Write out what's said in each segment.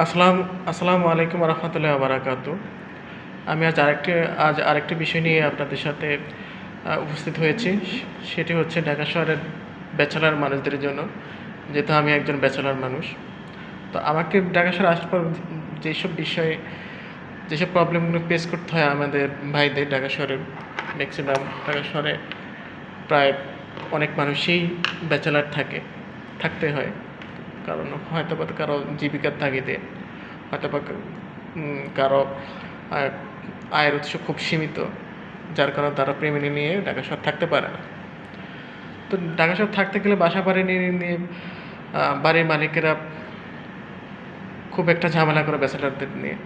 আসসালামু আলাইকুম রহমতুল্লাহ বারাকাতু। আমি আজ আরেকটি বিষয় নিয়ে আপনাদের সাথে উপস্থিত হয়েছি। সেটি হচ্ছে ঢাকা শহরের ব্যাচেলর মানুষদের জন্য। যেহেতু আমি একজন ব্যাচেলর মানুষ, তো আমাকে ঢাকা শহরে আসার পর যেসব বিষয়ে যেসব প্রবলেমগুলো ফেস করতে হয় আমাদের ভাইদের ঢাকা শহরে, ম্যাক্সিমাম ঢাকা শহরে প্রায় অনেক মানুষই ব্যাচেলর থাকতে হয়। কারণ হয়তো বা কারো জীবিকার তাগিদে, হয়তো বা কারো আয়ের উৎস খুব সীমিত, যার কারণে তারা ফ্যামিলি নিয়ে ঢাকা শহর থাকতে পারে না। তো ঢাকা শহর থাকতে গেলে বাসা বাড়ি নিয়ে বাড়ির মালিকেরা খুব একটা ঝামেলা করে ব্যাচেলারদের নিয়ে,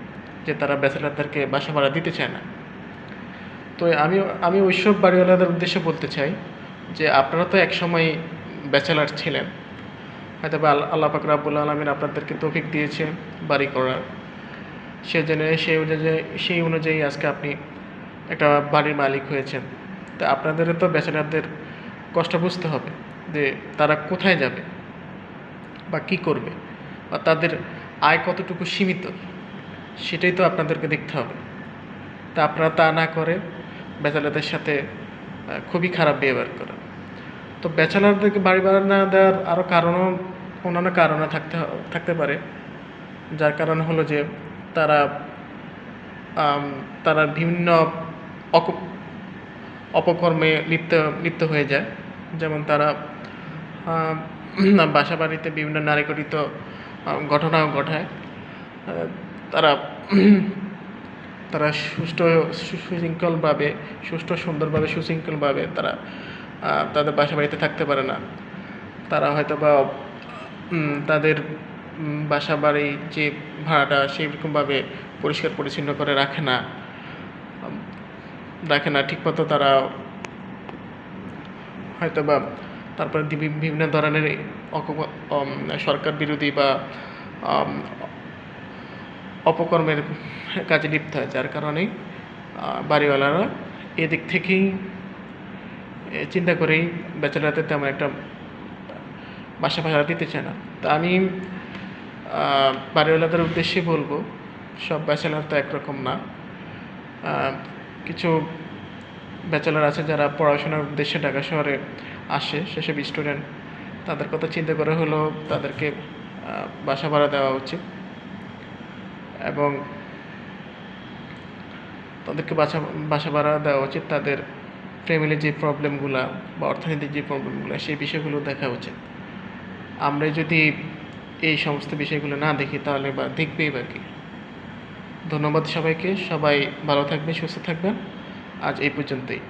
যে তারা ব্যাচেলারদেরকে বাসা ভাড়া দিতে চায় না। তো আমি ওইসব বাড়িওয়ালাদের উদ্দেশ্যে বলতে চাই যে আপনারা তো একসময় ব্যাচেলার ছিলেন, হয়তো বা আল্লাহ পাক রাব্বুল আলামিন আপনাদেরকে তৌফিক দিয়েছে বাড়ি করার, সেই অনুযায়ী আজকে আপনি একটা বাড়ির মালিক হয়েছেন। তো আপনাদেরও তো ব্যাচেলারদের কষ্ট বুঝতে হবে যে তারা কোথায় যাবে বা কী করবে, বা তাদের আয় কতটুকু সীমিত, সেটাই তো আপনাদেরকে দেখতে হবে। তা আপনারা তা না করে ব্যাচেলারদের সাথে খুবই খারাপ ব্যবহার করেন। তো ব্যাচেলারদেরকে বাড়ি ভাড়া না দেওয়ার আরও অন্যান্য কারণও থাকতে পারে, যার কারণ হলো যে তারা তারা বিভিন্ন অপকর্মে লিপ্ত হয়ে যায়। যেমন তারা বাসা বাড়িতে বিভিন্ন নারীঘটিত ঘটনাও ঘটায়। তারা তারা সুশৃঙ্খলভাবে তারা তাদের বাসা বাড়িতে থাকতে পারে না। তারা হয়তো বা তাদের বাসা বাড়ি যে ভাড়াটা সেইরকমভাবে পরিষ্কার পরিচ্ছন্ন করে রাখে না ঠিকমতো। তারা হয়তো বা তারপরে বিভিন্ন ধরনের সরকার বিরোধী বা অপকর্মের কাজে লিপ্ত হয়, যার কারণেই বাড়িওয়ালারা এদিক থেকেই চিন্তা করেই ব্যাচেলারদের তেমন একটা বাসা ভাড়া দিতে চায় না। তা আমি বাড়িওয়ালাদের উদ্দেশ্যে বলবো, সব ব্যাচেলার তো একরকম না। কিছু ব্যাচেলার আছে যারা পড়াশোনার উদ্দেশ্যে ঢাকা শহরে আসে, সেসব স্টুডেন্ট, তাদের কথা চিন্তা করে হলেও তাদেরকে বাসা ভাড়া দেওয়া উচিত, এবং তাদেরকে বাসা ভাড়া দেওয়া উচিত। তাদের ফ্যামিলির যে প্রবলেমগুলো বা অর্থনৈতিক যে প্রবলেমগুলো, সেই বিষয়গুলো দেখা উচিত। আমরা যদি এই সমস্ত বিষয়গুলো না দেখি তাহলে বা দেখবেই বা কি। ধন্যবাদ সবাইকে। সবাই ভালো থাকবেন, সুস্থ থাকবেন। আজ এই পর্যন্তই।